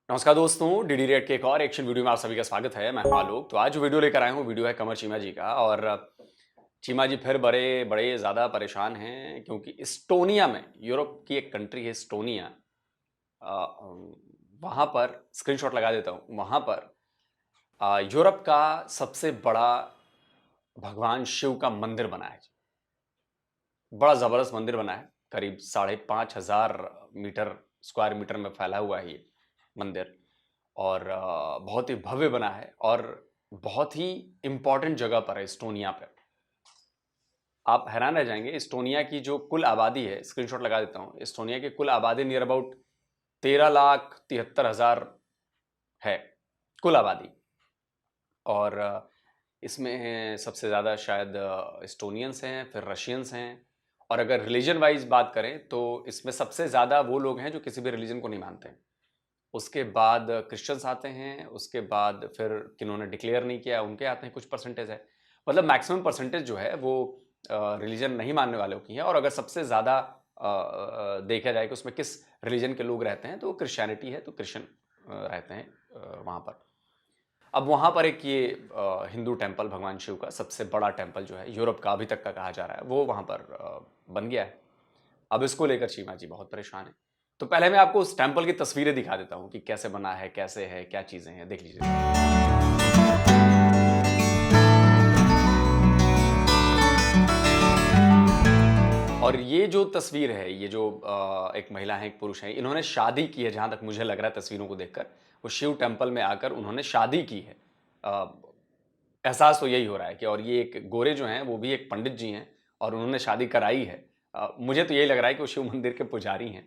नमस्कार दोस्तों, DD red के एक और एक्शन वीडियो में आप सभी का स्वागत है। मैं हूं आलोक। तो आज जो वीडियो लेकर आया हूं, वीडियो है कमर चीमा जी का। और चीमा जी फिर बड़े बड़े ज़्यादा परेशान हैं क्योंकि इस्टोनिया में, यूरोप की एक कंट्री है इस्टोनिया, वहाँ पर स्क्रीनशॉट लगा देता हूँ। वहाँ पर यूरोप का सबसे बड़ा भगवान शिव का मंदिर बना है। बड़ा ज़बरदस्त मंदिर बना है, करीब 5,500 मीटर स्क्वायर मीटर में फैला हुआ है ये मंदिर। और बहुत ही भव्य बना है और बहुत ही इंपॉर्टेंट जगह पर है इस्टोनिया पे। आप हैरान रह जाएंगे, इस्टोनिया की जो कुल आबादी है, स्क्रीनशॉट लगा देता हूँ, इस्टोनिया की कुल आबादी नियर अबाउट 13,73,000 है कुल आबादी। और इसमें सबसे ज़्यादा शायद इस्टोनियंस हैं, फिर रशियंस हैं। और अगर रिलीजन वाइज बात करें तो इसमें सबसे ज़्यादा वो लोग हैं जो किसी भी रिलीजन को नहीं मानते हैं। उसके बाद क्रिश्चियंस आते हैं, उसके बाद फिर किन्होंने डिक्लेयर नहीं किया उनके आते हैं, कुछ परसेंटेज है। मतलब मैक्सिमम परसेंटेज जो है वो रिलीजन नहीं मानने वालों की है। और अगर सबसे ज़्यादा देखा जाए कि उसमें किस रिलीजन के लोग रहते हैं तो वो क्रिश्चियनिटी है, तो क्रिश्चियन रहते हैं वहाँ पर। अब वहाँ पर एक ये हिंदू टेम्पल, भगवान शिव का सबसे बड़ा टेम्पल जो है यूरोप का अभी तक का कहा जा रहा है, वो वहाँ पर बन गया है। अब इसको लेकर चीमा जी बहुत परेशान है। तो पहले मैं आपको उस टेम्पल की तस्वीरें दिखा देता हूँ कि कैसे बना है, कैसे है, क्या चीजें हैं, देख लीजिए। और ये जो तस्वीर है, ये जो एक महिला है, एक पुरुष है, इन्होंने शादी की है, जहां तक मुझे लग रहा है तस्वीरों को देखकर। वो शिव टेम्पल में आकर उन्होंने शादी की है। एहसास तो यही हो रहा है कि, और ये एक गोरे जो हैं वो भी एक पंडित जी हैं और उन्होंने शादी कराई है। मुझे तो यही लग रहा है कि वो शिव मंदिर के पुजारी हैं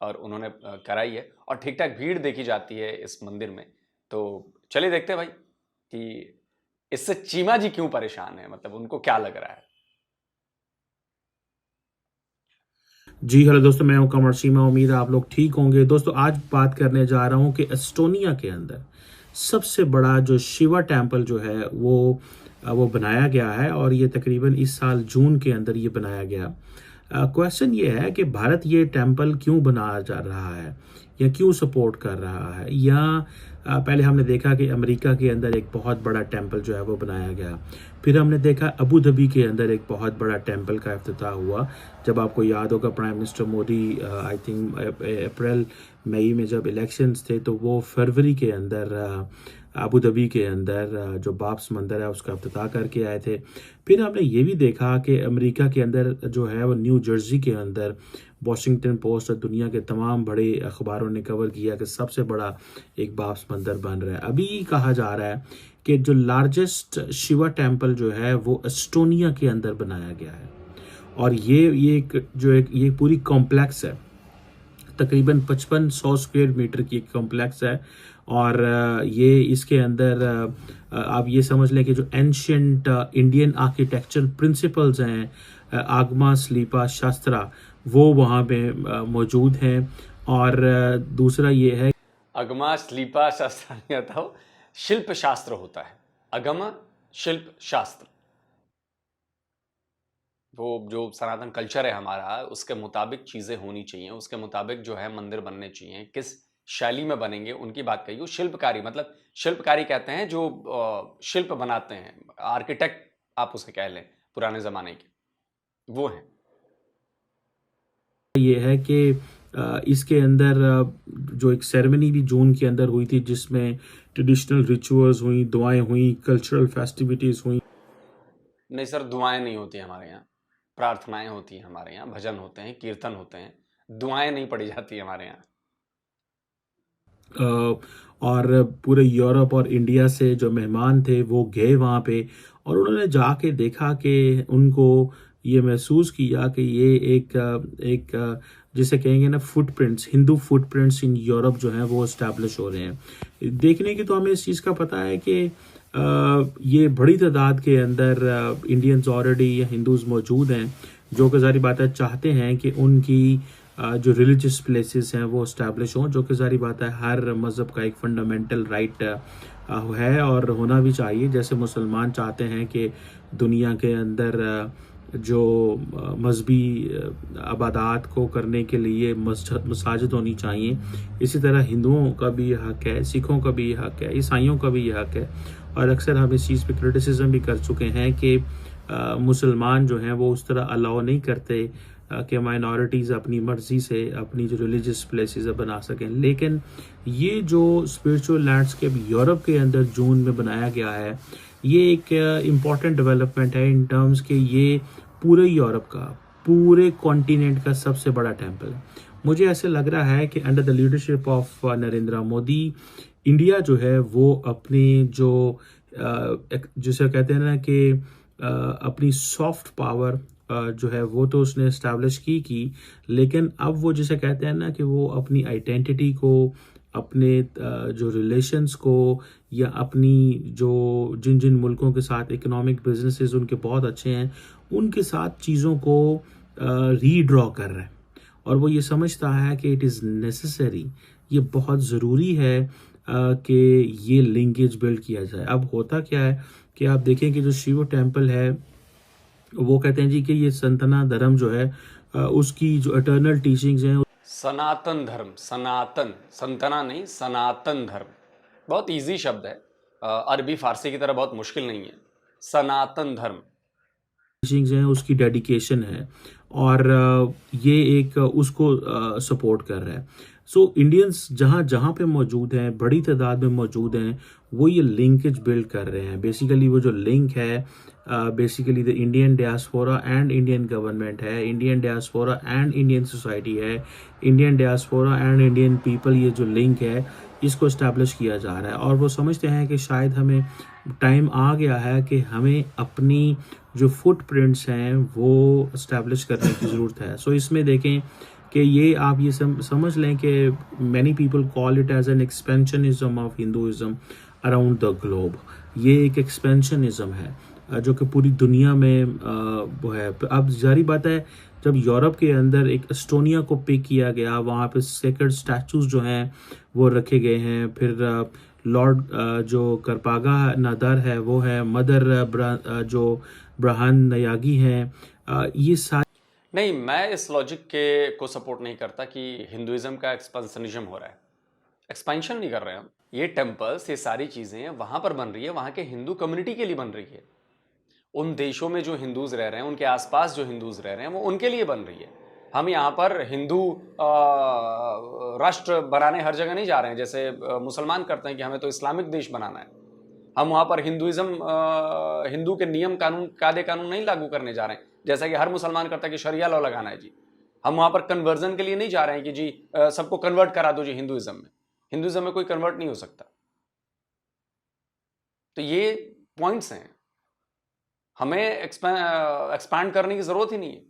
और उन्होंने कराई है। और ठीक ठाक भीड़ देखी जाती है इस मंदिर में। तो चलिए देखते हैं भाई कि इससे चीमा जी क्यों परेशान है, मतलब उनको क्या लग रहा है। जी हेलो दोस्तों, मैं हूं कमर चीमा। उम्मीद है आप लोग ठीक होंगे। दोस्तों आज बात करने जा रहा हूं कि एस्टोनिया के अंदर सबसे बड़ा जो शिवा टेम्पल जो है वो बनाया गया है और ये तकरीबन इस साल जून के अंदर ये बनाया गया। क्वेश्चन ये है कि भारत ये टेम्पल क्यों बना जा रहा है या क्यों सपोर्ट कर रहा है, या पहले हमने देखा कि अमेरिका के अंदर एक बहुत बड़ा टेम्पल जो है वो बनाया गया। फिर हमने देखा अबू धाबी के अंदर एक बहुत बड़ा टेम्पल का इफ्तिताह हुआ। जब आपको याद होगा prime minister Modi I think April May में जब इलेक्शंस थे तो वो फरवरी के अंदर अबू धाबी के अंदर जो बाब्स मंदिर है उसका इफ्तिताह करके आए थे। फिर हमने ये भी देखा कि अमेरिका के अंदर जो है वो न्यू जर्सी के अंदर वॉशिंगटन पोस्ट और दुनिया के तमाम बड़े अखबारों ने कवर किया कि सबसे बड़ा एक बाब्स मंदिर बन रहा है। अभी कहा जा रहा है कि जो लार्जेस्ट शिवा टेम्पल जो है वो एस्टोनिया के अंदर बनाया गया है। और ये पूरी कॉम्प्लेक्स है, तकरीबन 5500 स्क्वायर मीटर की एक कॉम्प्लेक्स है। और ये इसके अंदर आप ये समझ लें कि जो एंशियंट इंडियन आर्किटेक्चरल प्रिंसिपल्स हैं, आगमा स्लीपा शास्त्रा, वो वहाँ पे मौजूद हैं। और दूसरा ये है, अगमा स्लीपा शास्त्र नहीं आता हो, शिल्प शास्त्र होता है। अगम शिल्प शास्त्र, वो जो सनातन कल्चर है हमारा, उसके मुताबिक चीज़ें होनी चाहिए, उसके मुताबिक जो है मंदिर बनने चाहिए। किस शैली में बनेंगे उनकी बात कही। वो शिल्पकारी, मतलब शिल्पकारी कहते हैं जो शिल्प बनाते हैं, आर्किटेक्ट आप उसे कह लें, पुराने ज़माने के वो हैं। ये है कि इसके अंदर जो एक सेरेमनी भी जून के अंदर हुई थी जिसमें ट्रेडिशनल रिचुअल्स हुई, दुआएं हुई, कल्चरल फेस्टिविटीज हुई। नहीं सर, दुआएं नहीं होती हमारे यहाँ, प्रार्थनाएं होती हैं हमारे यहाँ, भजन होते हैं, कीर्तन होते हैं, दुआएं नहीं पड़ी जाती हमारे यहाँ। और पूरे यूरोप और इंडिया से जो मेहमान थे वो गए वहाँ पे और उन्होंने जाके देखा कि उनको ये महसूस किया कि ये एक जिसे कहेंगे ना footprints, Hindu footprints in Europe जो हैं वो इस्टेब्लिश हो रहे हैं। देखने की तो हमें इस चीज़ का पता है कि ये बड़ी तादाद के अंदर इंडियंस ऑलरेडी या हिंदूज मौजूद हैं जो कि ज़ाहिर बात है चाहते हैं कि उनकी जो रिलीजियस प्लेसेस हैं वो इस्टेब्लिश हों, जो कि ज़ाहिर बात है हर मज़हब का एक फंडामेंटल राइट है और होना भी चाहिए। जैसे मुसलमान चाहते हैं कि दुनिया के अंदर जो मजहबी इबादत को करने के लिए मसाजिद होनी चाहिए। इसी तरह हिंदुओं का भी ये हक़ है, सिखों का भी ये हक़ है, ईसाइयों का भी ये हक़ है। और अक्सर हम इस चीज़ पे क्रिटिसिज्म भी कर चुके हैं कि मुसलमान जो हैं वो उस तरह अलाउ नहीं करते कि माइनॉरिटीज़ अपनी मर्ज़ी से अपनी जो रिलीजियस प्लेसेस बना सकें। लेकिन ये जो स्पिरिचुअल लैंडस्केप यूरोप के अंदर जून में बनाया गया है, ये एक इम्पॉर्टेंट डेवलपमेंट है इन टर्म्स के ये पूरे यूरोप का, पूरे कॉन्टिनेंट का सबसे बड़ा टेम्पल है। मुझे ऐसे लग रहा है कि under the leadership of Narendra Modi, India जो है वो अपनी जो जिसे कहते हैं ना कि अपनी सॉफ्ट पावर जो है वो तो उसने इस्टेब्लिश की, लेकिन अब वो जिसे कहते हैं ना कि वो अपनी आइडेंटिटी को, अपने जो रिलेशंस को, या अपनी जो जिन जिन मुल्कों के साथ इकोनॉमिक बिजनेसेस उनके बहुत अच्छे हैं, उनके साथ चीज़ों को रीड्रॉ कर रहा है। और वो ये समझता है कि इट इज़ नेसेसरी, ये बहुत ज़रूरी है कि ये लिंकेज बिल्ड किया जाए। अब होता क्या है कि आप देखें कि जो शिव टेम्पल है वो कहते हैं जी कि ये सनातन धर्म जो है उसकी जो इटर्नल टीचिंग्स हैं, सनातन धर्म, सनातन, संतना नहीं, सनातन धर्म बहुत इजी शब्द है, अरबी फारसी की तरह बहुत मुश्किल नहीं है। सनातन धर्म टीचिंग्स हैं, उसकी डेडिकेशन है, और ये एक उसको सपोर्ट कर रहा है। सो इंडियंस जहाँ जहाँ पे मौजूद हैं, बड़ी तादाद में मौजूद हैं, वो ये लिंकेज बिल्ड कर रहे हैं। बेसिकली वो जो लिंक है, basically the Indian diaspora and Indian government है, Indian diaspora and Indian society है, Indian diaspora and Indian people, ये जो लिंक है इसको इस्टेब्लिश किया जा रहा है। और वो समझते हैं कि शायद हमें टाइम आ गया है कि हमें अपनी जो फुटप्रिंट्स हैं वो इस्टेब्लिश करने की ज़रूरत है। सो इसमें देखें कि ये आप ये समझ लें कि many people call it as an expansionism of Hinduism around the globe. ये एक एक्सपेंशनिज्म है जो कि पूरी दुनिया में वो है। अब जारी बात है, जब यूरोप के अंदर एक एस्टोनिया को पिक किया गया, वहाँ पे सेक्रेड स्टैचूज जो हैं वो रखे गए हैं। फिर लॉर्ड जो करपागा नादर है वो है, मदर जो ब्रहान नयागी हैं, ये सारे नहीं, मैं इस लॉजिक के को सपोर्ट नहीं करता कि हिंदुइज्म का एक्सपेंशनिज्म हो रहा है। एक्सपेंशन नहीं कर रहे हैं हम। ये टेम्पल्स, ये सारी चीज़ें वहाँ पर बन रही है, वहाँ के हिंदू कम्युनिटी के लिए बन रही है। उन देशों में जो हिंदूज रह रहे हैं, उनके आसपास जो हिंदूज रह रहे हैं, वो उनके लिए बन रही है। हम यहाँ पर हिंदू राष्ट्र बनाने हर जगह नहीं जा रहे हैं, जैसे मुसलमान करते हैं कि हमें तो इस्लामिक देश बनाना है। हम वहाँ पर हिंदू के नियम कानून, कायदे कानून नहीं लागू करने जा रहे हैं, जैसा कि हर मुसलमान करता है कि शरिया लॉ लगाना है जी। हम वहाँ पर कन्वर्जन के लिए नहीं जा रहे हैं कि जी सबको कन्वर्ट करा दो जी हिंदुइज्म में। हिंदुइज्म में कोई कन्वर्ट नहीं हो सकता। तो ये पॉइंट्स हैं, हमें एक्सपैंड करने की जरूरत ही नहीं है।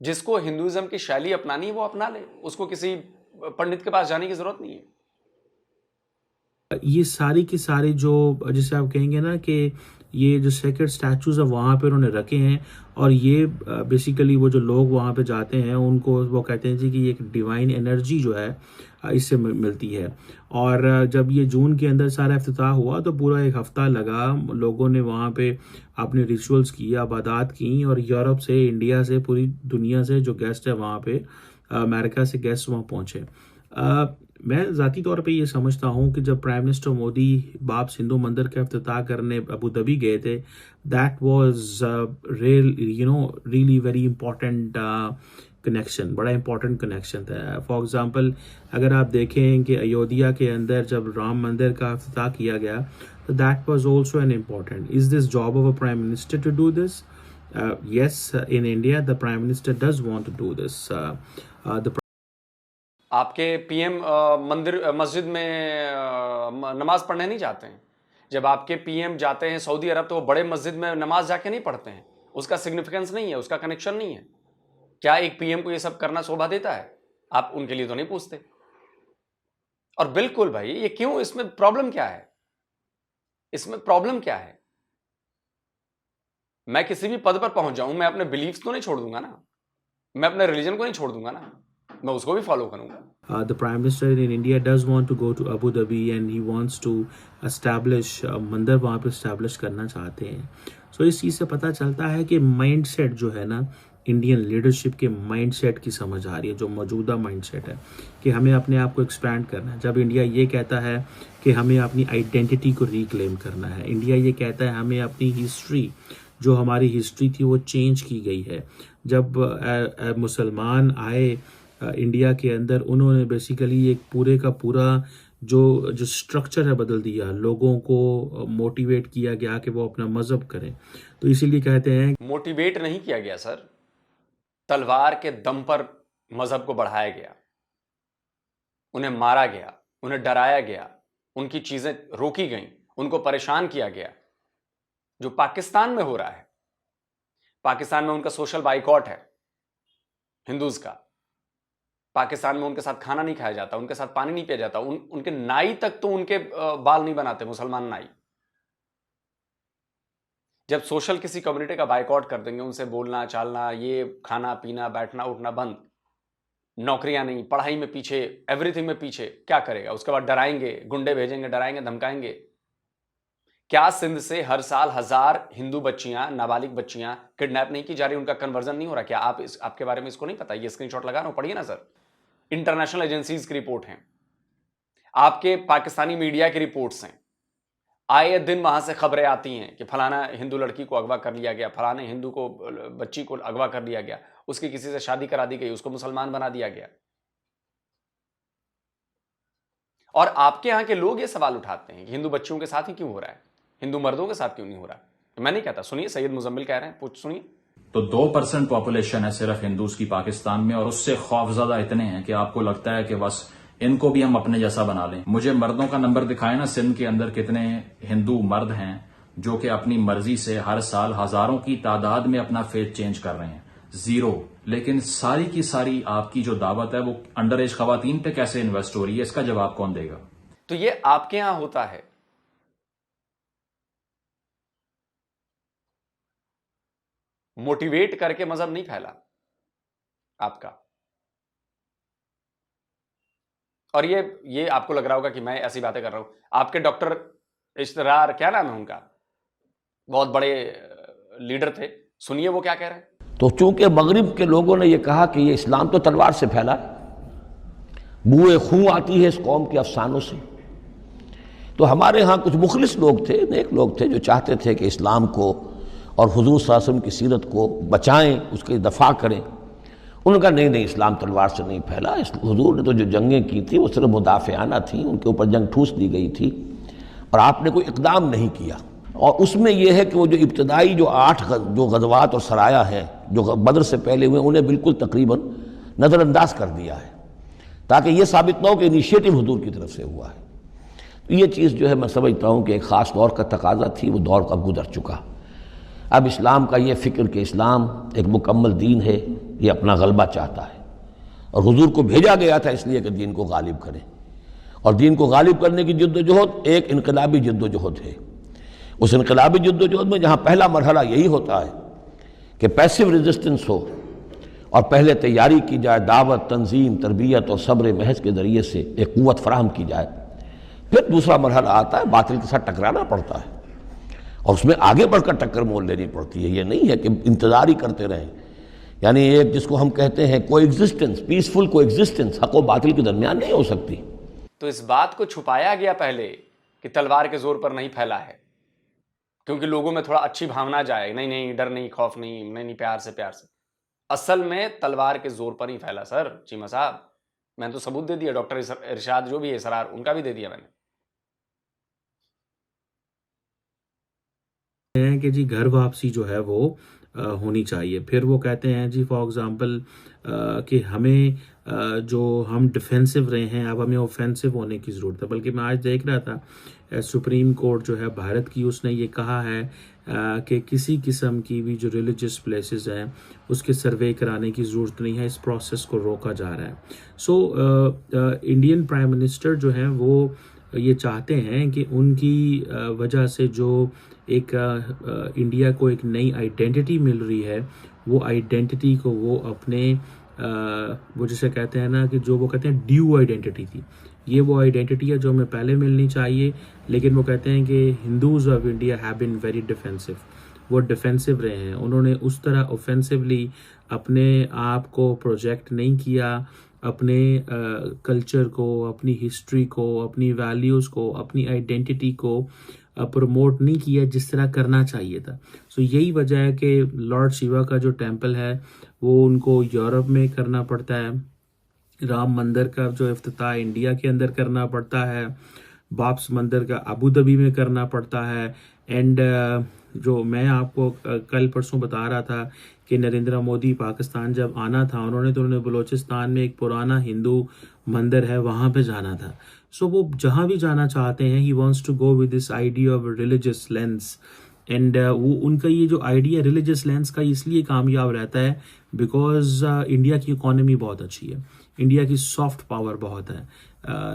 जिसको हिंदुइज्म की शैली अपनानी है वो अपना ले, उसको किसी पंडित के पास जाने की जरूरत नहीं है। ये सारी की सारी जो जिसे आप कहेंगे ना कि ये जो सेक्रेड स्टैचूज है वहाँ पे उन्होंने रखे हैं, और ये बेसिकली वो जो लोग वहाँ पे जाते हैं उनको वो कहते हैं जी कि एक डिवाइन एनर्जी जो है इससे मिलती है। और जब ये जून के अंदर सारा इफ्तिताह हुआ तो पूरा एक हफ्ता लगा, लोगों ने वहाँ पे अपने रिचुअल्स की, इबादत की, और यूरोप से, इंडिया से, पूरी दुनिया से जो गेस्ट है वहाँ पे, अमेरिका से गेस्ट वहाँ पहुँचे। मैं ज़ाती तौर पे ये समझता हूँ कि जब प्राइम मिनिस्टर मोदी बाब सिंधु मंदिर का इफ्तिताह करने अबू धाबी गए थे, that was really very important connection, बड़ा इंपॉर्टेंट कनेक्शन था। फॉर एग्जांपल अगर आप देखें कि अयोध्या के अंदर जब राम मंदिर का इफ्तिताह किया गया, तो that was also an important. Is this job of a prime minister to do this? Yes, in India the prime minister does want to do this. आपके पीएम मस्जिद में नमाज पढ़ने नहीं जाते हैं। जब आपके पीएम जाते हैं सऊदी अरब तो वो बड़े मस्जिद में नमाज जाके नहीं पढ़ते हैं। उसका सिग्निफिकेंस नहीं है, उसका कनेक्शन नहीं है। क्या एक पीएम को ये सब करना शोभा देता है? आप उनके लिए तो नहीं पूछते। और बिल्कुल भाई, ये क्यों, इसमें प्रॉब्लम क्या है? इसमें प्रॉब्लम क्या है? मैं किसी भी पद पर पहुंच जाऊं, मैं अपने बिलीफ्स तो नहीं छोड़ दूंगा ना, मैं अपने रिलीजन को नहीं छोड़ दूंगा ना, मैं उसको भी फॉलो करूंगा। The Prime Minister in India does want to go to Abu Dhabi and he wants to establish मंदिर वहाँ पे establish करना चाहते हैं। सो इस चीज़ से पता चलता है कि माइंडसेट जो है ना, इंडियन लीडरशिप के माइंडसेट की समझ आ रही है, जो मौजूदा माइंडसेट है कि हमें अपने आप को एक्सपैंड करना है। जब इंडिया ये कहता है कि हमें अपनी आइडेंटिटी को रिक्लेम करना है, इंडिया ये कहता है हमें अपनी हिस्ट्री, जो हमारी हिस्ट्री थी वो चेंज की गई है। जब मुसलमान आए इंडिया के अंदर, उन्होंने बेसिकली एक पूरे का पूरा जो स्ट्रक्चर है बदल दिया, लोगों को मोटिवेट किया गया कि वो अपना मजहब करें। तो इसीलिए कहते हैं, मोटिवेट नहीं किया गया सर, तलवार के दम पर मजहब को बढ़ाया गया, उन्हें मारा गया, उन्हें डराया गया, उनकी चीजें रोकी गईं, उनको परेशान किया गया। जो पाकिस्तान में हो रहा है, पाकिस्तान में उनका सोशल बाइकॉट है हिंदूज का, पाकिस्तान में उनके साथ खाना नहीं खाया जाता, उनके साथ पानी नहीं पिया जाता, उनके नाई तक तो उनके बाल नहीं बनाते मुसलमान नाई। जब सोशल किसी कम्युनिटी का बाइकआउट कर देंगे, उनसे बोलना चालना, ये खाना पीना बैठना उठना बंद, नौकरियां नहीं, पढ़ाई में पीछे, एवरीथिंग में पीछे, क्या करेगा? उसके बाद डराएंगे, गुंडे भेजेंगे, डराएंगे, धमकाएंगे। क्या सिंध से हर साल 1000 हिंदू बच्चियां, नाबालिग बच्चियां किडनैप नहीं की जा रही, उनका कन्वर्जन नहीं हो रहा? क्या आपके बारे में इसको नहीं पता? ये स्क्रीनशॉट लगा रहा हूं, पढ़िए ना सर। इंटरनेशनल एजेंसीज की रिपोर्ट है, आपके पाकिस्तानी मीडिया की रिपोर्ट्स हैं, आए दिन वहां से खबरें आती हैं कि फलाना हिंदू लड़की को अगवा कर लिया गया, फलाने हिंदू को बच्ची को अगवा कर लिया गया, उसकी किसी से शादी करा दी गई, उसको मुसलमान बना दिया गया। और आपके यहां के लोग ये सवाल उठाते हैं कि हिंदू बच्चियों के साथ ही क्यों हो रहा है, हिंदू मर्दों के साथ क्यों नहीं हो रहा? तो मैं नहीं कहता, सुनिए सैयद मुजम्मिल कह रहे हैं, सुनिए। तो 2% पॉपुलेशन है सिर्फ हिंदूज की पाकिस्तान में, और उससे खौफजदा इतने हैं कि आपको लगता है कि बस इनको भी हम अपने जैसा बना लें। मुझे मर्दों का नंबर दिखाए ना, सिंध के अंदर कितने हिंदू मर्द हैं जो कि अपनी मर्जी से हर साल हजारों की तादाद में अपना फेथ चेंज कर रहे हैं। 0। लेकिन सारी की सारी आपकी जो दावत है वो अंडर एज खवातीन पे कैसे इन्वेस्ट हो रही है, इसका जवाब कौन देगा? तो ये आपके यहां होता है। मोटिवेट करके मजहब नहीं फैला आपका। और ये आपको लग रहा होगा कि मैं ऐसी बातें कर रहा हूं। आपके डॉक्टर इश्तरार, क्या नाम है उनका, बहुत बड़े लीडर थे, सुनिए वो क्या कह रहे हैं। तो चूंकि मगरिब के लोगों ने यह कहा कि ये इस्लाम तो तलवार से फैला, बुए खून आती है इस कौम के अफसानों से, तो हमारे यहाँ कुछ मुखलिस लोग थे, नेक लोग थे, जो चाहते थे कि इस्लाम को और हुजूर सल्लल्लाहु अलैहि वसल्लम की सीरत को बचाएं, उसके दफा करें। उनका नहीं, इस्लाम तलवार से नहीं फैला, हुजूर ने तो जो जंगें की थी वो सिर्फ मुदाफ़ियाना थी, उनके ऊपर जंग ठूस दी गई थी और आपने कोई इक़दाम नहीं किया। और उसमें यह है कि वो जो इब्तदाई जो 8 जो गज़वात और सराया हैं जो बदर से पहले हुए, उन्हें बिल्कुल तकरीबन नज़रअंदाज कर दिया है, ताकि ये साबित ना हो कि इनिशिएटिव हुजूर की तरफ से हुआ है। तो ये चीज़ जो है मैं समझता हूँ कि एक ख़ास दौर का तकाजा थी, वो दौर अब गुजर चुका। अब इस्लाम का ये फ़िक्र कि इस्लाम एक मुकम्मल दीन है, ये अपना गलबा चाहता है, और हुजूर को भेजा गया था इसलिए कि दीन को गालिब करें, और दीन को गालिब करने की जद्दोजहद एक इनकलाबी जद्दोजहद है। उस इनकलाबी जद्दोजहद में जहाँ पहला मरहला यही होता है कि पैसिव रेजिस्टेंस हो और पहले तैयारी की जाए, दावत, तंजीम, तरबियत और सब्र महज के ज़रिए से एक क़ुव्वत फराहम की जाए। फिर दूसरा मरहला आता है, बातिल के साथ टकराना पड़ता है और उसमें आगे बढ़कर टक्कर मोल लेनी पड़ती है। ये नहीं है कि इंतज़ार ही करते रहें, यानी एक जिसको हम कहते हैं कोएग्जिस्टेंस, पीसफुल कोएग्जिस्टेंस हक़ व बातिल के दरमियान नहीं हो सकती। तो इस बात को छुपाया गया पहले कि तलवार के जोर पर नहीं फैला है, क्योंकि लोगों में थोड़ा अच्छी भावना जाए, नहीं डर नहीं, खौफ नहीं, नहीं प्यार से। असल में तलवार के जोर पर ही फैला सर। चीमा साहब, मैंने तो सबूत दे दिया, डॉक्टर इरशाद जो भी है सरार, उनका भी दे दिया मैंने। हैं कि जी घर वापसी जो है वो होनी चाहिए। फिर वो कहते हैं जी फॉर एग्ज़ाम्पल कि हमें जो हम डिफेंसिव रहे हैं, अब हमें ऑफेंसिव होने की ज़रूरत है। बल्कि मैं आज देख रहा था सुप्रीम कोर्ट जो है भारत की, उसने ये कहा है कि किसी किस्म की भी जो रिलीजियस प्लेसेस हैं उसके सर्वे कराने की ज़रूरत नहीं है, इस प्रोसेस को रोका जा रहा है। सो इंडियन प्राइम मिनिस्टर जो हैं वो ये चाहते हैं कि उनकी वजह से जो एक इंडिया को एक नई आइडेंटिटी मिल रही है, वो आइडेंटिटी को वो अपने वो जैसे कहते हैं ना कि जो वो कहते हैं ड्यू आइडेंटिटी थी, ये वो आइडेंटिटी है जो हमें पहले मिलनी चाहिए। लेकिन वो कहते हैं कि Hindus of India have been very defensive, वो डिफेंसिव रहे हैं, उन्होंने उस तरह ऑफेंसिवली अपने आप को प्रोजेक्ट नहीं किया, अपने कल्चर को, अपनी हिस्ट्री को, अपनी वैल्यूज़ को, अपनी आइडेंटिटी को प्रमोट नहीं किया जिस तरह करना चाहिए था। सो यही वजह है कि लॉर्ड शिवा का जो टेम्पल है वो उनको यूरोप में करना पड़ता है, राम मंदिर का जो इफ्तिताह इंडिया के अंदर करना पड़ता है, बाप्स मंदिर का अबू धाबी में करना पड़ता है। एंड जो मैं आपको कल परसों बता रहा था कि नरेंद्र मोदी पाकिस्तान जब आना था, उन्होंने बलूचिस्तान में एक पुराना हिंदू मंदिर है वहाँ पे जाना था। सो वो जहाँ भी जाना चाहते हैं, he wants to go with this idea of religious lens. And वो उनका ये जो आइडिया रिलीजियस लेंस का इसलिए कामयाब रहता है बिकॉज इंडिया की इकोनॉमी बहुत अच्छी है, इंडिया की सॉफ्ट पावर बहुत है,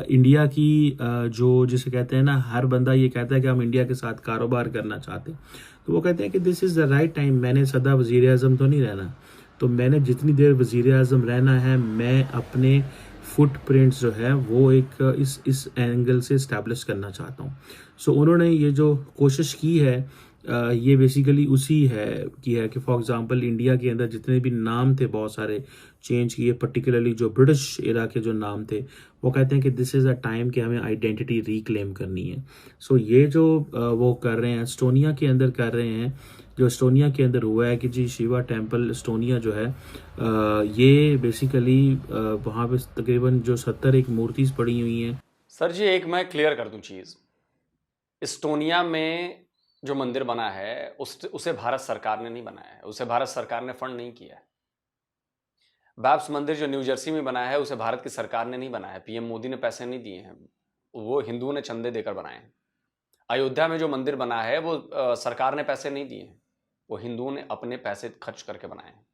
इंडिया की जो जिसे कहते हैं ना, हर बंदा ये कहता है कि हम इंडिया के साथ कारोबार करना चाहते हैं, तो वो कहते हैं कि this is the right time. मैंने सदा वज़ीर आज़म तो नहीं रहना, तो मैंने जितनी देर वज़ीर आज़म रहना है, मैं अपने फुटप्रिंट्स जो है वो एक इस एंगल से इस्टेब्लिश करना चाहता हूँ। सो उन्होंने ये जो कोशिश की है ये बेसिकली उसी है कि फॉर एग्जांपल इंडिया के अंदर जितने भी नाम थे बहुत सारे चेंज किए, पर्टिकुलरली जो ब्रिटिश एरा के जो नाम थे, वो कहते हैं कि दिस इज़ अ टाइम कि हमें आइडेंटिटी रिक्लेम करनी है। सो ये जो वो कर रहे हैं, एस्टोनिया के अंदर कर रहे हैं, जो एस्टोनिया के अंदर हुआ है कि जी शिवा टेम्पल एस्टोनिया जो है ये बेसिकली वहाँ पे तकरीबन जो 71 मूर्तियाँ पड़ी हुई हैं। सर जी एक मैं क्लियर कर दूं चीज़, एस्टोनिया में जो मंदिर बना है उसे भारत सरकार ने नहीं बनाया है, उसे भारत सरकार ने फंड नहीं किया है। बाप्स मंदिर जो न्यू जर्सी में बना है उसे भारत की सरकार ने नहीं बनाया है, पीएम मोदी ने पैसे नहीं दिए हैं, वो हिंदुओं ने चंदे देकर बनाए हैं। अयोध्या में जो मंदिर बना है वो सरकार ने पैसे नहीं दिए हैं, वो हिंदुओं ने अपने पैसे खर्च करके बनाए हैं,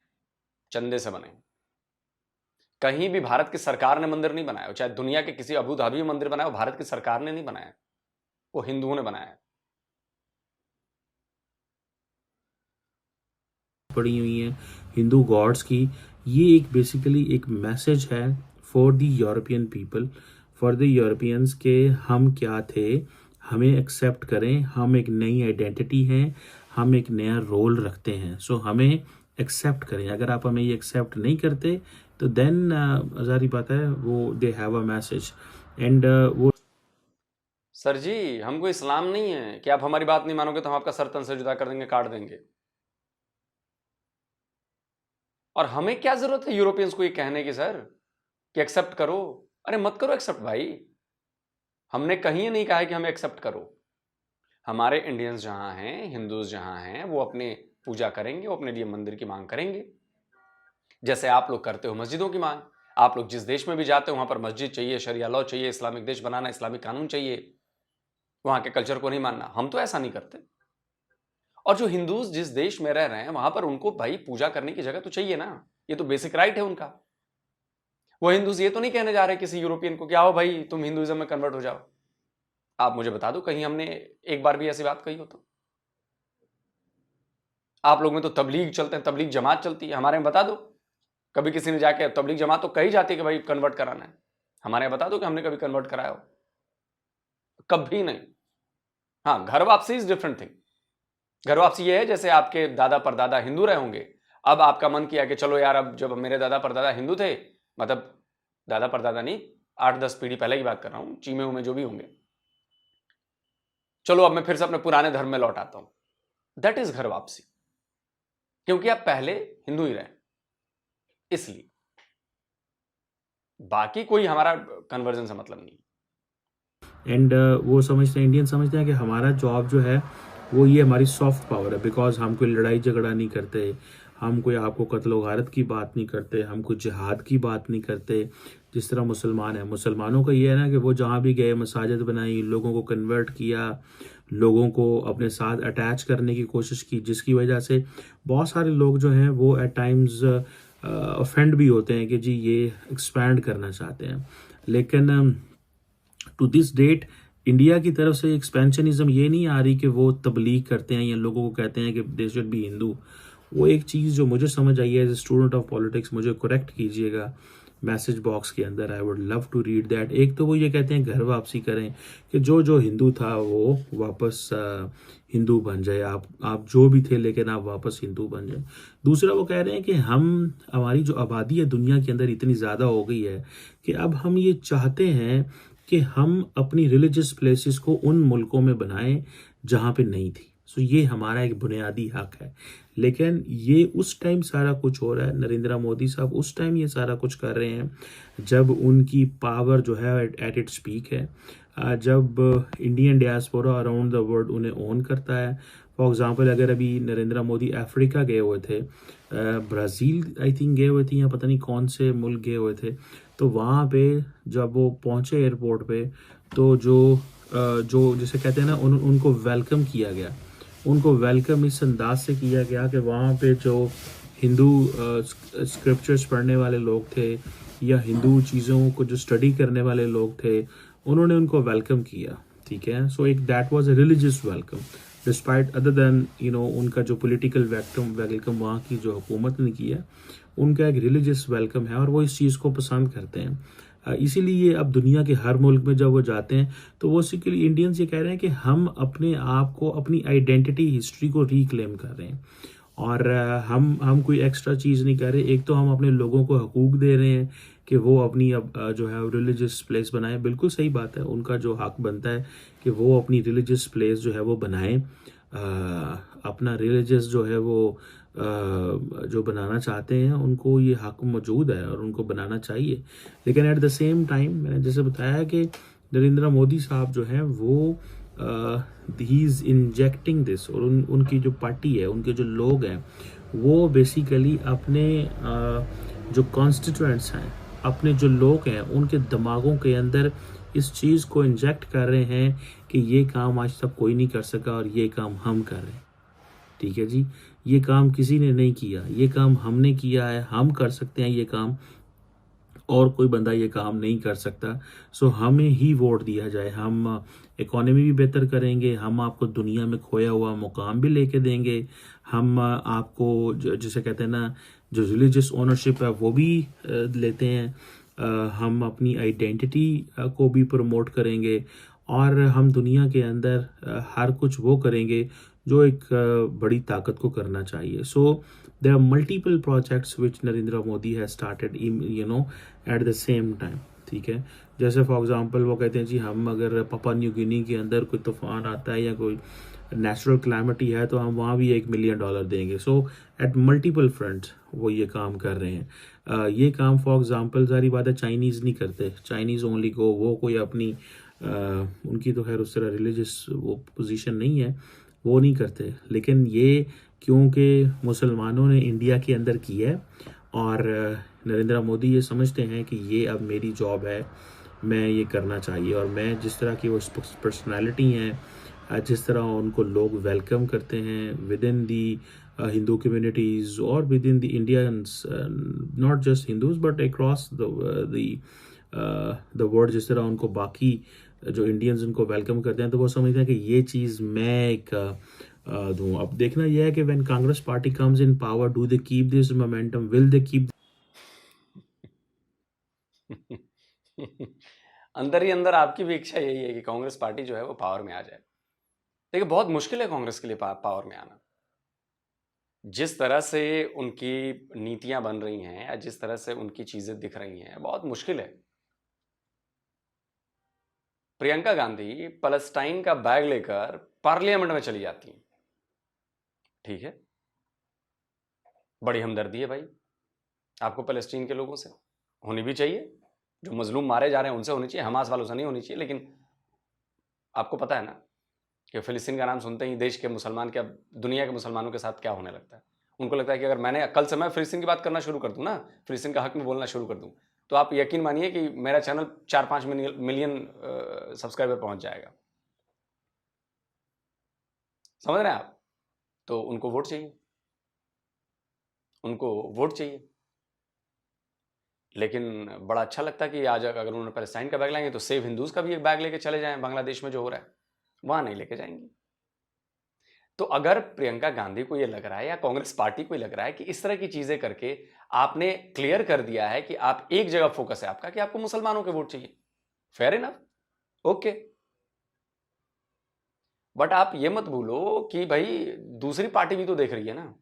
चंदे से बने। कहीं भी भारत की सरकार ने मंदिर नहीं बनाया, चाहे दुनिया के किसी अबू धाबी में मंदिर बनाया, भारत की सरकार ने नहीं बनाया, वो हिंदुओं ने बनाया है। पड़ी हुई हैं हिंदू गॉड्स की। ये एक बेसिकली एक मैसेज है for the European people, for the Europeans के हम क्या थे, हमें एक्सेप्ट करें, हम एक नई आइडेंटिटी हैं, हम एक नया रोल रखते हैं, सो हमें एक्सेप्ट करें। अगर आप हमें ये एक्सेप्ट नहीं करते तो देन जारी बात है वो they have a message. And वो सर जी हमको इस्लाम नहीं है कि आप हमारी बात नहीं मानोगे तो हम आपका सर तन से जुदा कर देंगे, काट देंगे। और हमें क्या जरूरत है यूरोपियंस को ये कहने की सर कि एक्सेप्ट करो? अरे मत करो एक्सेप्ट भाई, हमने कहीं नहीं कहा है कि हमें एक्सेप्ट करो। हमारे इंडियंस जहां हैं, हिंदूज जहां हैं, वो अपने पूजा करेंगे, वो अपने लिए मंदिर की मांग करेंगे, जैसे आप लोग करते हो मस्जिदों की मांग। आप लोग जिस देश में भी जाते हो वहां पर मस्जिद चाहिए, शरिया लॉ चाहिए, इस्लामिक देश बनाना, इस्लामिक कानून चाहिए, वहां के कल्चर को नहीं मानना। हम तो ऐसा नहीं करते। और जो हिंदूज जिस देश में रह रहे हैं वहां पर उनको भाई पूजा करने की जगह तो चाहिए ना, ये तो बेसिक राइट है उनका। वो हिंदूज ये तो नहीं कहने जा रहे किसी यूरोपियन को कि आओ भाई तुम हिंदुइज्म में कन्वर्ट हो जाओ। आप मुझे बता दो कहीं हमने एक बार भी ऐसी बात कही हो तो? आप लोग में तो तबलीग चलते हैं, तबलीग जमात चलती है, हमारे में बता दो कभी किसी ने जाके, तबलीग जमात तो कही जाती है कि भाई कन्वर्ट कराना है, हमारे यहाँ बता दो कि हमने कभी कन्वर्ट कराया हो? कभी नहीं। हाँ, घर वापसी इज डिफरेंट थिंग। घर वापसी ये है जैसे आपके दादा परदादा हिंदू रहे होंगे, अब आपका मन किया कि चलो यार अब जब मेरे दादा परदादा हिंदू थे, मतलब दादा परदादा नहीं 8-10 पीढ़ी पहले की बात कर रहा हूं, चीमे उमे जो भी होंगे, चलो अब मैं फिर से अपने पुराने धर्म में लौट आता हूं। दैट इज घर वापसी, क्योंकि आप पहले हिंदू ही रहे, इसलिए बाकी कोई हमारा कन्वर्जन से मतलब नहीं। एंड वो समझते हैं, इंडियन समझते हैं कि हमारा जॉब जो है वो ये हमारी सॉफ्ट पावर है, बिकॉज हम कोई लड़ाई झगड़ा नहीं करते, हम कोई आपको कत्ल वारत की बात नहीं करते, हम कोई जिहाद की बात नहीं करते जिस तरह मुसलमान है। मुसलमानों का ये है ना कि वो जहाँ भी गए मसाजिद बनाई, लोगों को कन्वर्ट किया, लोगों को अपने साथ अटैच करने की कोशिश की, जिसकी वजह से बहुत सारे लोग जो हैं वो एट टाइम्स ऑफेंड भी होते हैं कि जी ये एक्सपैंड करना चाहते हैं। लेकिन टू दिस डेट इंडिया की तरफ से एक्सपेंशनिज्म ये नहीं आ रही कि वो तबलीग करते हैं या लोगों को कहते हैं कि दे शुड बी हिंदू। वो एक चीज़ जो मुझे समझ आई है as a student of politics, मुझे करेक्ट कीजिएगा, मैसेज बॉक्स के अंदर। I would love to read that. एक तो वो ये कहते हैं घर वापसी करें, कि जो जो हिंदू था वो वापस हिंदू बन जाए, आप जो भी थे लेकिन आप वापस हिंदू बन जाए। दूसरा वो कह रहे हैं कि हमारी जो आबादी है दुनिया के अंदर इतनी ज़्यादा हो गई है कि अब हम ये चाहते हैं कि हम अपनी रिलीजियस प्लेसेस को उन मुल्कों में बनाएं जहाँ पे नहीं थी। सो ये हमारा एक बुनियादी हक है। लेकिन ये उस टाइम सारा कुछ हो रहा है, नरेंद्र मोदी साहब उस टाइम ये सारा कुछ कर रहे हैं जब उनकी पावर जो है एट इट्स पीक है, जब Indian diaspora around the world उन्हें ओन करता है। फॉर एग्जांपल अगर अभी नरेंद्र मोदी अफ्रीका गए हुए थे, ब्राज़ील आई थिंक गए हुए थे या पता नहीं कौन से मुल्क गए हुए थे, तो वहाँ पे जब वो पहुँचे एयरपोर्ट पे तो जो जिसे कहते हैं ना उनको वेलकम किया गया। उनको वेलकम इस अंदाज से किया गया कि वहाँ पे जो हिंदू स्क्रिप्चर्स पढ़ने वाले लोग थे या हिंदू चीज़ों को जो स्टडी करने वाले लोग थे, उन्होंने उनको वेलकम किया। ठीक है, सो एक that was a religious welcome despite other than उनका जो पॉलिटिकल वेलकम वहाँ की जो हुकूमत ने किया, उनका एक रिलीजियस वेलकम है और वो इस चीज़ को पसंद करते हैं। इसीलिए अब दुनिया के हर मुल्क में जब वो जाते हैं तो वो बेसिकली इंडियंस ये कह रहे हैं कि हम अपने आप को, अपनी आइडेंटिटी हिस्ट्री को रिक्लेम कर रहे हैं और हम कोई एक्स्ट्रा चीज़ नहीं कर रहे। एक तो हम अपने लोगों को हकूक दे रहे हैं कि वो अपनी अब जो है रिलीजियस प्लेस बनाएं। बिल्कुल सही बात है, उनका जो हक बनता है कि वो अपनी रिलीजियस प्लेस जो है वो बनाएं, अपना रिलीजियस जो है वो जो बनाना चाहते हैं उनको ये हक मौजूद है और उनको बनाना चाहिए। लेकिन एट द सेम टाइम मैंने जैसे बताया कि नरेंद्र मोदी साहब जो हैं वो ही इज़ इंजेक्टिंग दिस, और उनकी जो पार्टी है, उनके जो लोग हैं, वो बेसिकली अपने जो कॉन्स्टिट्यूएंट्स हैं, अपने जो लोग हैं, उनके दिमागों के अंदर इस चीज़ को इंजेक्ट कर रहे हैं कि ये काम आज तक कोई नहीं कर सका और ये काम हम कर रहे हैं। ठीक है जी, ये काम किसी ने नहीं किया, ये काम हमने किया है, हम कर सकते हैं ये काम, और कोई बंदा ये काम नहीं कर सकता। सो हमें ही वोट दिया जाए, हम इकोनॉमी भी बेहतर करेंगे, हम आपको दुनिया में खोया हुआ मुकाम भी लेके देंगे, हम आपको जिसे कहते हैं ना जो रिलीजियस ओनरशिप है वो भी लेते हैं, हम अपनी आइडेंटिटी को भी प्रमोट करेंगे और हम दुनिया के अंदर हर कुछ वो करेंगे जो एक बड़ी ताकत को करना चाहिए। सो there are multiple projects which Narendra Modi has started at the same time। ठीक है, जैसे फॉर एग्जांपल वो कहते हैं जी हम अगर पापुआ न्यू गिनी के अंदर कोई तूफान आता है या कोई नेचुरल क्लाइमिटी है तो हम वहाँ भी $1 मिलियन देंगे। सो एट मल्टीपल फ्रंट्स वो ये काम कर रहे हैं। ये काम फॉर एग्जांपल सारी बात है चाइनीज़ नहीं करते, चाइनीज़ ओनली को वो कोई अपनी उनकी तो खैर उस तरह रिलीजियस वो पोजीशन नहीं है, वो नहीं करते। लेकिन ये क्योंकि मुसलमानों ने इंडिया के अंदर की है और नरेंद्र मोदी ये समझते हैं कि ये अब मेरी जॉब है, मैं ये करना चाहिए, और मैं जिस तरह की वो पर्सनालिटी हैं, जिस तरह उनको लोग वेलकम करते हैं within the Hindu communities और within the Indians, not just Hindus but across the world, जिस तरह उनको बाकी जो इंडियंस उनको वेलकम करते हैं, तो वो समझते हैं कि ये चीज़ मैं एक दूँ। अब देखना यह है कि when Congress party comes in power, do they keep this momentum, will they keep अंदर ही अंदर आपकी भी इच्छा यही है कि कांग्रेस पार्टी जो है वो पावर में आ जाए। देखिए बहुत मुश्किल है कांग्रेस के लिए पावर में आना। जिस तरह से उनकी नीतियां बन रही हैं या जिस तरह से उनकी चीजें दिख रही हैं, बहुत मुश्किल है। प्रियंका गांधी पैलेस्टाइन का बैग लेकर पार्लियामेंट में चली जाती हैं। ठीक है, बड़ी हमदर्दी है भाई आपको पैलेस्टीन के लोगों से, होनी भी चाहिए। जो मजलूम मारे जा रहे हैं उनसे होनी चाहिए, हमास वालों से नहीं होनी चाहिए। लेकिन आपको पता है ना कि फिलिस्तीन का नाम सुनते ही देश के मुसलमान के, अब दुनिया के मुसलमानों के साथ क्या होने लगता है। उनको लगता है कि अगर मैंने कल से मैं फिलिस्तीन की बात करना शुरू कर दूं ना, फिलिस्तीन का हक में बोलना शुरू कर दूं, तो आप यकीन मानिए कि मेरा चैनल 4-5 मिलियन सब्सक्राइबर पहुंच जाएगा। समझ रहे हैं आप? तो उनको वोट चाहिए, उनको वोट चाहिए। लेकिन बड़ा अच्छा लगता है कि आज अगर उन्होंने पैलेस्टाइन का बैग लाएंगे तो सेव हिंदूज का भी एक बैग लेके चले जाएं। बांग्लादेश में जो हो रहा है वहां नहीं लेके जाएंगे। तो अगर प्रियंका गांधी को ये लग रहा है या कांग्रेस पार्टी को ये लग रहा है कि इस तरह की चीजें करके आपने क्लियर कर दिया है कि आप एक जगह फोकस है आपका कि आपको मुसलमानों के वोट चाहिए, फेयर इनफ, ओके, बट आप ये मत भूलो कि भाई दूसरी पार्टी भी तो देख रही है ना,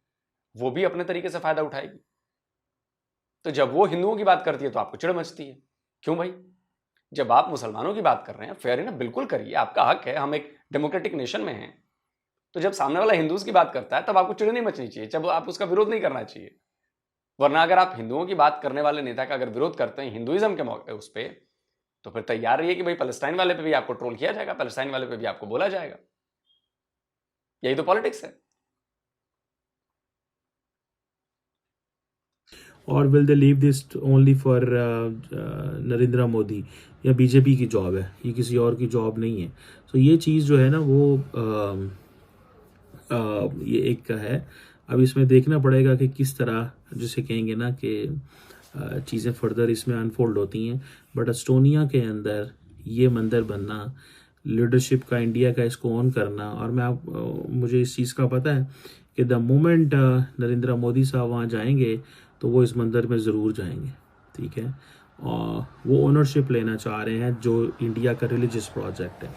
वो भी अपने तरीके से फायदा उठाएगी। तो जब वो हिंदुओं की बात करती है तो आपको चिढ़ मचती है, क्यों भाई? जब आप मुसलमानों की बात कर रहे हैं, फेयर इनफ, बिल्कुल करिए, आपका हक है, हम एक डेमोक्रेटिक नेशन में हैं। तो जब सामने वाला हिंदूज की बात करता है तब आपको चिढ़ नहीं मचनी चाहिए, जब आप उसका विरोध नहीं करना चाहिए। वरना अगर आप हिंदुओं की बात करने वाले नेता का अगर विरोध करते हैं हिंदुइज्म के मौके उस पर, तो फिर तैयार रहिए कि भाई पैलेस्टाइन वाले पे भी आपको ट्रोल किया जाएगा, पैलेस्टाइन वाले पे भी आपको बोला जाएगा। यही तो पॉलिटिक्स है। और will they leave this only for Narendra Modi, या बीजेपी की जॉब है, ये किसी और की जॉब नहीं है। तो ये चीज़ जो है ना वो ये एक है। अब इसमें देखना पड़ेगा कि किस तरह, जैसे कहेंगे ना कि चीज़ें फर्दर इसमें अनफोल्ड होती हैं। बट एस्टोनिया के अंदर ये मंदिर बनना, लीडरशिप का, इंडिया का इसको ऑन करना, और मुझे इस चीज़ का पता है कि द मोमेंट नरेंद्र मोदी साहब वहाँ जाएंगे तो वो इस मंदिर में ज़रूर जाएंगे, ठीक है। और वो ओनरशिप लेना चाह रहे हैं जो इंडिया का रिलीजियस प्रोजेक्ट है,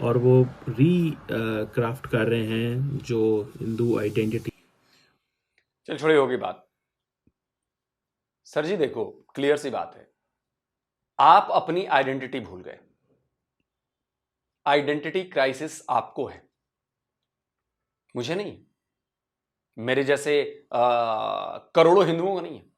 और वो क्राफ्ट कर रहे हैं जो हिंदू आइडेंटिटी। चल छोड़ी होगी बात। सर जी देखो, क्लियर सी बात है, आप अपनी आइडेंटिटी भूल गए। आइडेंटिटी क्राइसिस आपको है, मुझे नहीं, मेरे जैसे करोड़ों हिंदुओं को नहीं है।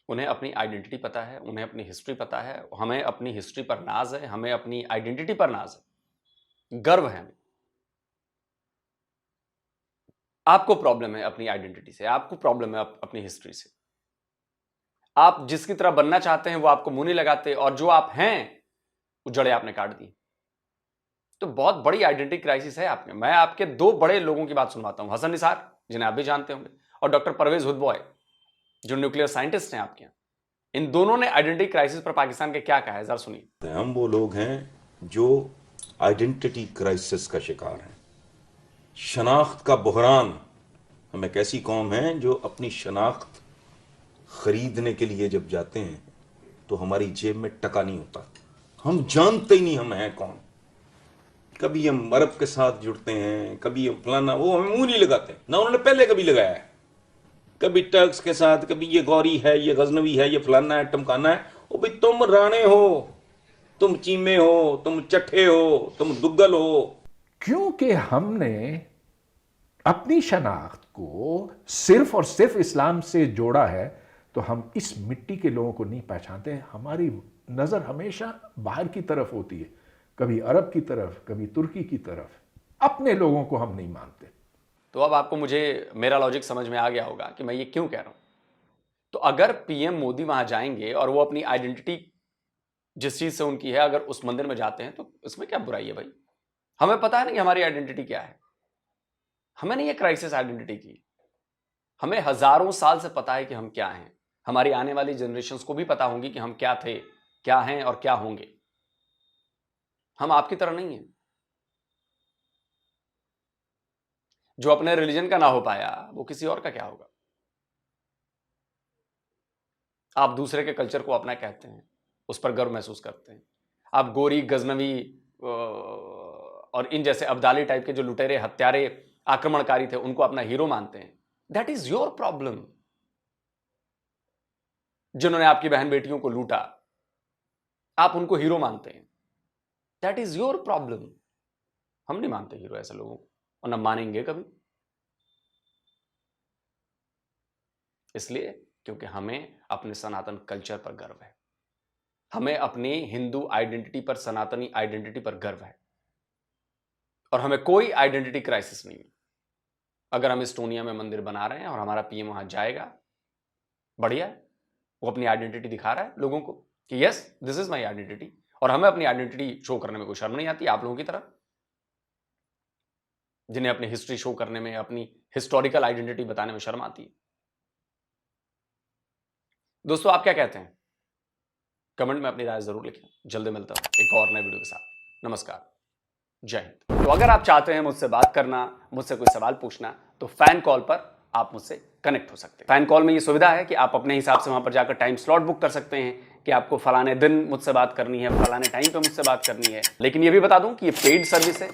उन्हें अपनी आइडेंटिटी पता है, उन्हें अपनी हिस्ट्री पता है, हमें अपनी हिस्ट्री पर नाज है, हमें अपनी आइडेंटिटी पर नाज है, गर्व है हमें। आपको प्रॉब्लम है अपनी आइडेंटिटी से, आपको प्रॉब्लम है अपनी हिस्ट्री से। आप जिसकी तरह बनना चाहते हैं वो आपको मुंह नहीं लगाते, और जो आप हैं वो जड़ें आपने काट दी। तो बहुत बड़ी आइडेंटिटी क्राइसिस है आपके। मैं आपके दो बड़े लोगों की बात सुनवाता हूं, हसन निसार जिन्हें आप भी जानते होंगे, और डॉक्टर परवेज हुदबॉय जो न्यूक्लियर साइंटिस्ट हैं आपके यहाँ। इन दोनों ने आइडेंटिटी क्राइसिस पर पाकिस्तान के क्या कहा है, जरा सुनिए। हम वो लोग हैं जो आइडेंटिटी क्राइसिस का शिकार हैं, शनाख्त का बहरान। हम एक ऐसी कौम है जो अपनी शनाख्त खरीदने के लिए जब जाते हैं तो हमारी जेब में टका नहीं होता, हम जानते ही नहीं हम हैं कौन। कभी हम अरब के साथ जुड़ते हैं, कभी हम फलाना, वो हमें मुंह नहीं लगाते ना, उन्होंने पहले कभी लगाया है। कभी टर्क्स के साथ, कभी ये गौरी है, ये गजनवी है, ये फलाना है, टमकाना है। ओ भाई, तुम राणे हो, तुम चीमे हो, तुम चट्ठे हो, तुम दुग्गल हो। क्योंकि हमने अपनी शनाख्त को सिर्फ और सिर्फ इस्लाम से जोड़ा है, तो हम इस मिट्टी के लोगों को नहीं पहचानते। हमारी नजर हमेशा बाहर की तरफ होती है, कभी अरब की तरफ, कभी तुर्की की तरफ। अपने लोगों को हम नहीं मानते। तो अब आपको मेरा लॉजिक समझ में आ गया होगा कि मैं ये क्यों कह रहा हूं। तो अगर पीएम मोदी वहां जाएंगे और वो अपनी आइडेंटिटी जिस चीज से उनकी है, अगर उस मंदिर में जाते हैं तो इसमें क्या बुराई है भाई? हमें पता है ना कि हमारी आइडेंटिटी क्या है। हमें नहीं है क्राइसिस आइडेंटिटी की, हमें हजारों साल से पता है कि हम क्या हैं। हमारी आने वाली जनरेशंस को भी पता होंगी कि हम क्या थे, क्या हैं और क्या होंगे। हम आपकी तरह नहीं हैं जो अपने रिलीजन का ना हो पाया, वो किसी और का क्या होगा। आप दूसरे के कल्चर को अपना कहते हैं, उस पर गर्व महसूस करते हैं। आप गोरी, गजनवी और इन जैसे अब्दाली टाइप के जो लुटेरे, हत्यारे, आक्रमणकारी थे, उनको अपना हीरो मानते हैं। That is your problem. जिन्होंने आपकी बहन बेटियों को लूटा, आप उनको हीरो मानते हैं। That is your problem. हम नहीं मानते हीरो ऐसे लोगों को, और न मानेंगे कभी। इसलिए क्योंकि हमें अपने सनातन कल्चर पर गर्व है, हमें अपनी हिंदू आइडेंटिटी पर, सनातनी आइडेंटिटी पर गर्व है, और हमें कोई आइडेंटिटी क्राइसिस नहीं है। अगर हम एस्टोनिया में मंदिर बना रहे हैं और हमारा पीएम वहां जाएगा, बढ़िया है, वो अपनी आइडेंटिटी दिखा रहा है लोगों को कि yes this is my identity, और हमें अपनी आइडेंटिटी शो करने में कोई शर्म नहीं आती, आप लोगों की तरह जिन्हें अपनी हिस्ट्री शो करने में, अपनी हिस्टोरिकल आइडेंटिटी बताने में शर्म आती है। दोस्तों, आप क्या कहते हैं? कमेंट में अपनी राय जरूर लिखें। जल्दी मिलता हूं एक और नए वीडियो के साथ। नमस्कार। जय हिंद। तो अगर आप चाहते हैं मुझसे बात करना, मुझसे कोई सवाल पूछना, तो फैन कॉल पर आप मुझसे कनेक्ट हो सकते हैं। फैन कॉल में ये सुविधा है कि आप अपने हिसाब से वहां पर जाकर टाइम स्लॉट बुक कर सकते हैं कि आपको फलाने दिन मुझसे बात करनी है, फलाने टाइम पे मुझसे बात करनी है। लेकिन ये भी बता दूं कि ये पेड सर्विस है,